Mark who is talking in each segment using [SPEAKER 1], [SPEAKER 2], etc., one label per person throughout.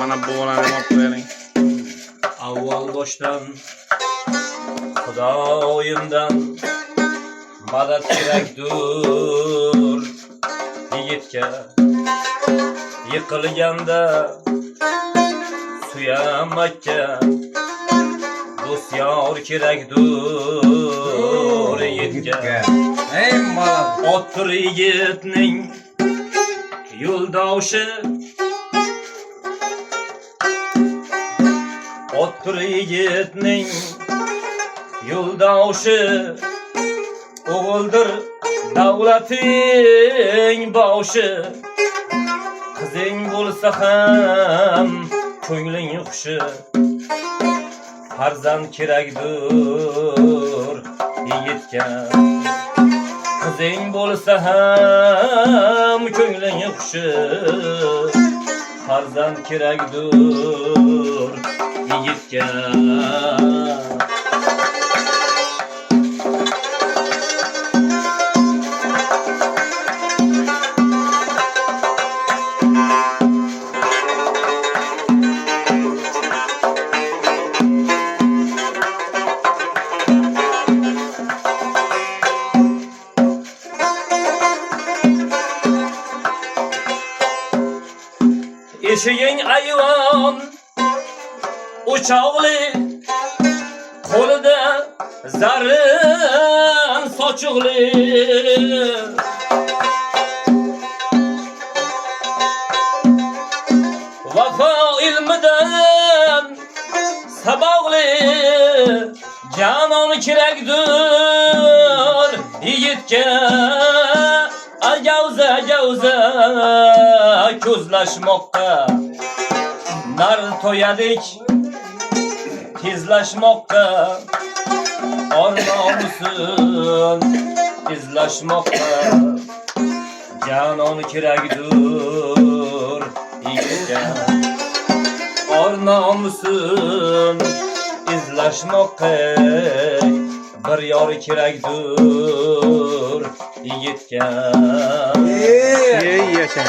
[SPEAKER 1] Ana boğulanı mutlayalım.
[SPEAKER 2] Avval boşdan Xudoyimdan madad kerakdur yigitga yiqilganda suyamakka do'st yor kerakdur yigitga
[SPEAKER 3] Ey malak
[SPEAKER 2] Otur yigitning yo'ldoshi Otur yigitning yo'ldoshi o'g'ildir davlating boshi qizing bo'lsa ham ko'ngling xushi farzand kerakdur yigitga qizing bo'lsa ham ko'ngling xushi farzand kerakdur yigitga Eshiging ayvon o'choqli qo'lida zarin sochiqli vafo ilmidan saboqli janon kerakdur yigitga ajavza ko'zlashmoqqa nar to'yadik tezlashmoqqa or nomusin izlashmoqqa janon kerakdur yigitga or nomusin izlashmoqqa bir yor kerakdur yigitga
[SPEAKER 1] Ey yaşa.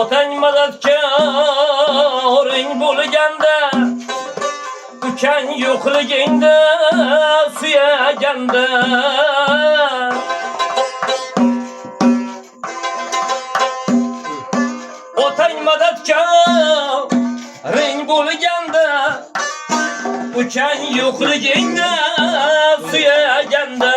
[SPEAKER 2] Otang madadkoring bo'lganda ukang yo'qligingda suyaganda Otang madadkoring bo'lganda ukang yo'qligingda suyaganda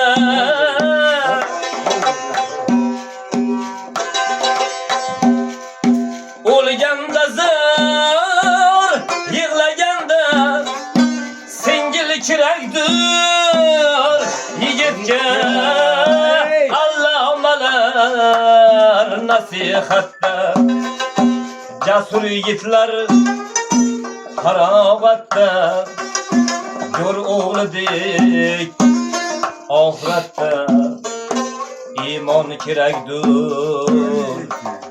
[SPEAKER 2] O'lganda zor, yig'laganda singil kerakdur yigitga allomalar nasihatda jasur yigitlar farog'atda ko'r o'g'lidek oxiratda iymon kerakdur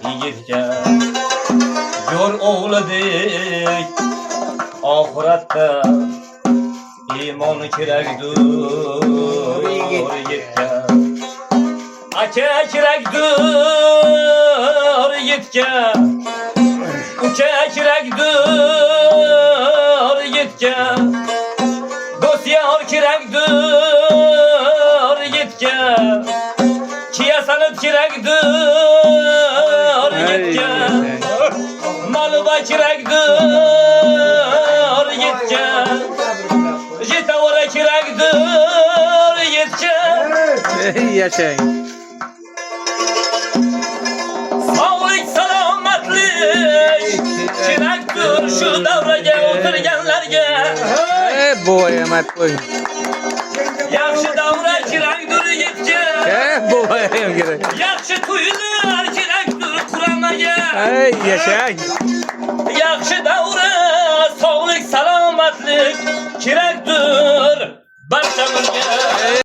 [SPEAKER 2] yigitga Gör oğladek ahiratda iman kerakdur yigitga aka kerakdur yigitga uka kerakdur yigitga do'st yor kerakdur yigitga kiya sanat kerakdur yigitga Malıba kerakdur yigitga Jetavora kerakdur yigitga
[SPEAKER 1] Ey yaşang.
[SPEAKER 2] Sog'lik salomatlik kerakdur shu davraga o'tirganlarga
[SPEAKER 1] Boyamat qo'y.
[SPEAKER 2] Yaxshi davra kerakdur yigitga
[SPEAKER 1] Boyam kerak.
[SPEAKER 2] Yaxshi to'ylar kerakdur Qur'onga
[SPEAKER 1] Ey yaşang.
[SPEAKER 2] Yaxshi davra sog'lik salomatlik kerak